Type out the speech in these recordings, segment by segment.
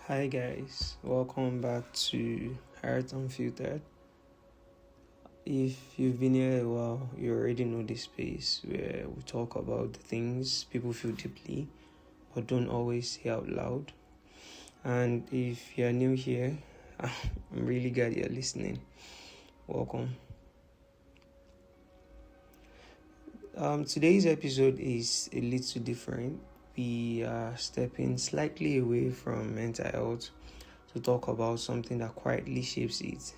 Hi guys, welcome back to Unfiltered. If you've been here a while, you already know this space where we talk about the things people feel deeply but don't always say out loud. And if you're new here, I'm really glad you're listening. Welcome. Today's episode is a little different. We are stepping slightly away from mental health to talk about something that quietly shapes it,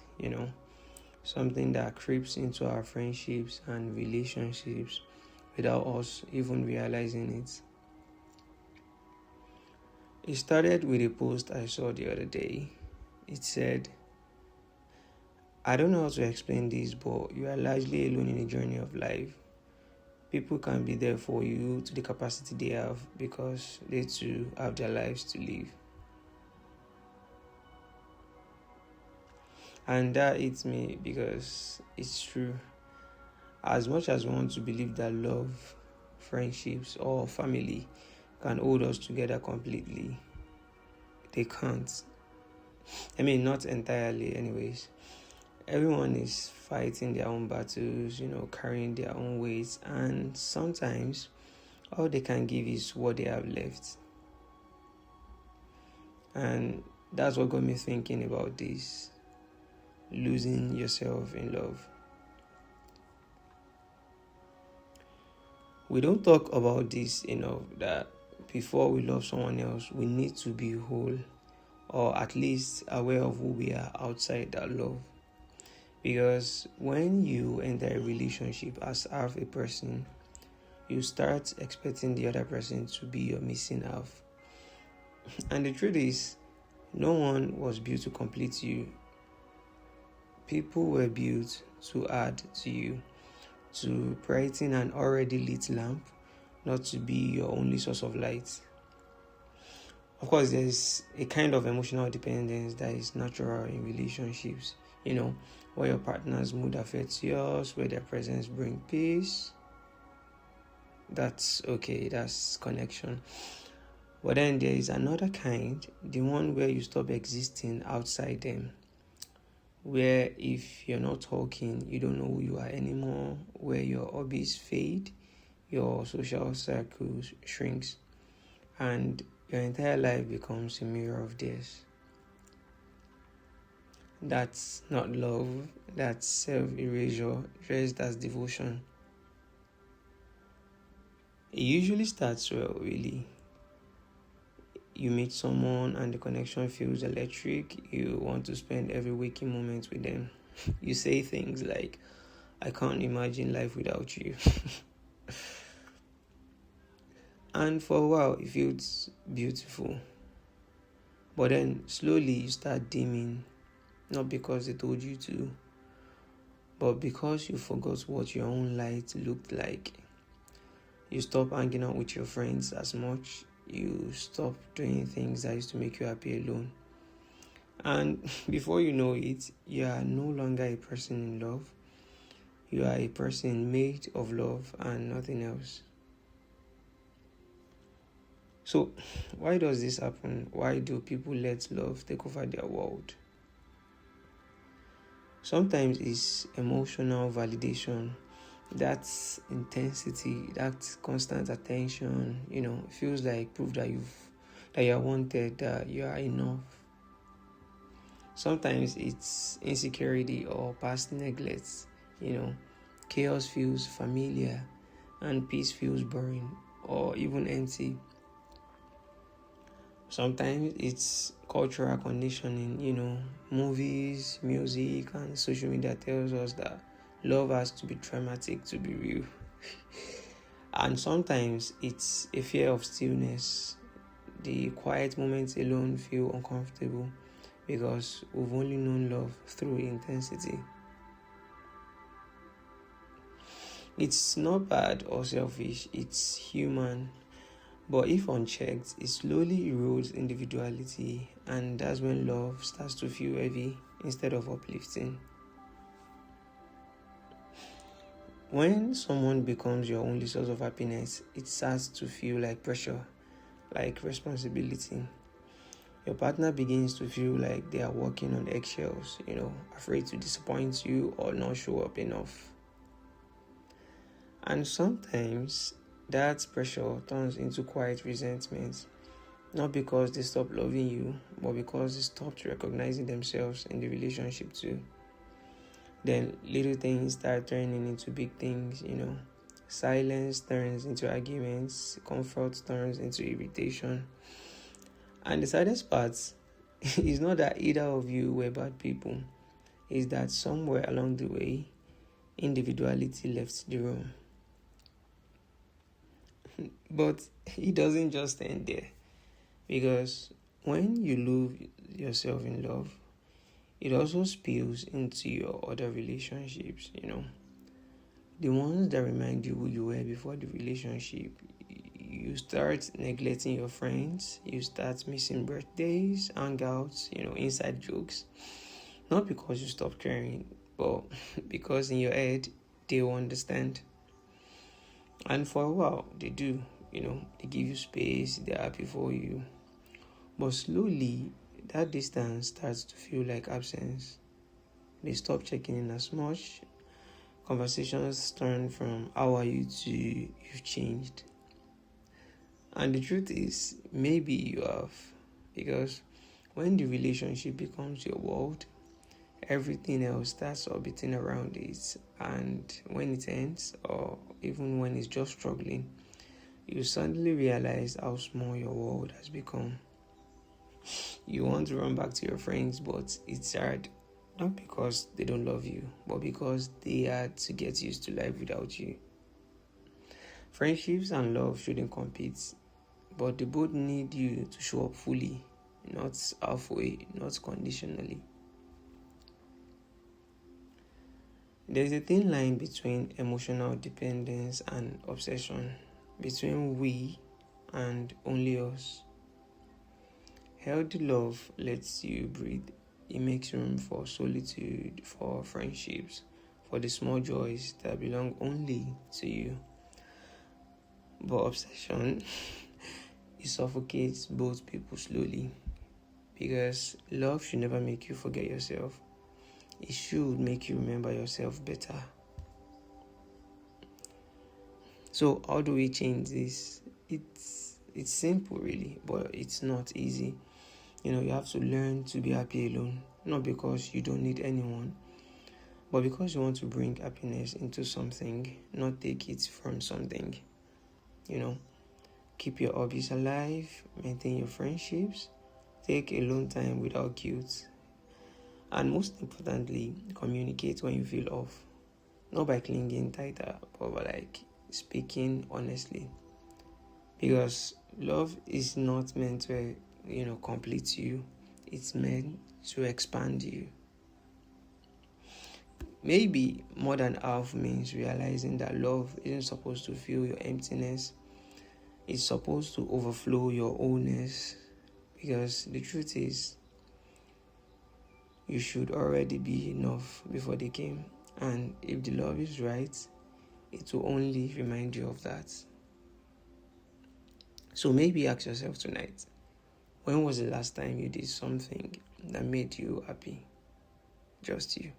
something that creeps into our friendships and relationships without us even realizing it. It started with a post I saw the other day. It said, I don't know how to explain this, but you are largely alone in the journey of life. People can be there for you to the capacity they have because they too have their lives to live. And that hits me because it's true. As much as we want to believe that love, friendships, or family can hold us together completely, they can't. Not entirely, anyways. Everyone is fighting their own battles, carrying their own weights, and sometimes all they can give is what they have left. And that's what got me thinking about this: losing yourself in love. We don't talk about this enough, that before we love someone else, we need to be whole, or at least aware of who we are outside that love. Because when you enter a relationship as half a person, you start expecting the other person to be your missing half. And the truth is, no one was built to complete you. People were built to add to you, to brighten an already lit lamp, not to be your only source of light. Of course, there's a kind of emotional dependence that is natural in relationships, where your partner's mood affects yours, where their presence brings peace. That's okay, that's connection. But then there is another kind, the one where you stop existing outside them, where if you're not talking, you don't know who you are anymore, where your hobbies fade, your social circles shrinks, and your entire life becomes a mirror of theirs. That's not love, that's self-erasure dressed as devotion. It usually starts well, really. You meet someone and the connection feels electric. You want to spend every waking moment with them. You say things like, I can't imagine life without you. And for a while, it feels beautiful. But then slowly you start dimming. Not because they told you to, but because you forgot what your own light looked like. You stop hanging out with your friends as much. You stop doing things that used to make you happy alone. And before you know it, you are no longer a person in love. You are a person made of love and nothing else. So, why does this happen? Why do people let love take over their world? Sometimes it's emotional validation, that's intensity, that constant attention, feels like proof that you are wanted, that you are enough. Sometimes it's insecurity or past neglect, chaos feels familiar and peace feels boring or even empty. Sometimes it's cultural conditioning, movies, music, and social media tells us that love has to be dramatic to be real. And sometimes it's a fear of stillness. The quiet moments alone feel uncomfortable because we've only known love through intensity. It's not bad or selfish, it's human. But if unchecked, it slowly erodes individuality, and that's when love starts to feel heavy instead of uplifting. When someone becomes your only source of happiness, it starts to feel like pressure, like responsibility. your partner begins to feel like they are walking on eggshells, afraid to disappoint you or not show up enough. And sometimes that pressure turns into quiet resentment, not because they stopped loving you, but because they stopped recognizing themselves in the relationship too. Then little things start turning into big things, Silence turns into arguments, comfort turns into irritation. And the saddest part is not that either of you were bad people, it's that somewhere along the way, individuality left the room. But it doesn't just end there, because when you lose yourself in love, it also spills into your other relationships, The ones that remind you who you were before the relationship. You start neglecting your friends, you start missing birthdays, hangouts, inside jokes. Not because you stop caring, but because in your head, they will understand. And for a while, they do, they give you space, they're happy for you. But slowly, that distance starts to feel like absence. They stop checking in as much. Conversations turn from how are you to you've changed. And the truth is, maybe you have. Because when the relationship becomes your world, everything else starts orbiting around it. And when it ends, or even when it's just struggling, you suddenly realize how small your world has become. You want to run back to your friends, but it's hard. Not because they don't love you, but because they had to get used to life without you. Friendships and love shouldn't compete, but they both need you to show up fully, not halfway, not conditionally. There's a thin line between emotional dependence and obsession, between we and only us. Healthy love lets you breathe. It makes room for solitude, for friendships, for the small joys that belong only to you. But obsession, it suffocates both people slowly. Because love should never make you forget yourself. It should make you remember yourself better. So how do we change this? It's simple really, but it's not easy. You have to learn to be happy alone. Not because you don't need anyone, but because you want to bring happiness into something, not take it from something. Keep your hobbies alive, maintain your friendships, take alone time without guilt. And most importantly, communicate when you feel off. Not by clinging tighter, but by speaking honestly. Because love is not meant to, complete you. It's meant to expand you. Maybe more than half means realizing that love isn't supposed to fill your emptiness. It's supposed to overflow your wholeness. Because the truth is, you should already be enough before they came. And if the love is right, it will only remind you of that. So maybe ask yourself tonight, when was the last time you did something that made you happy? Just you.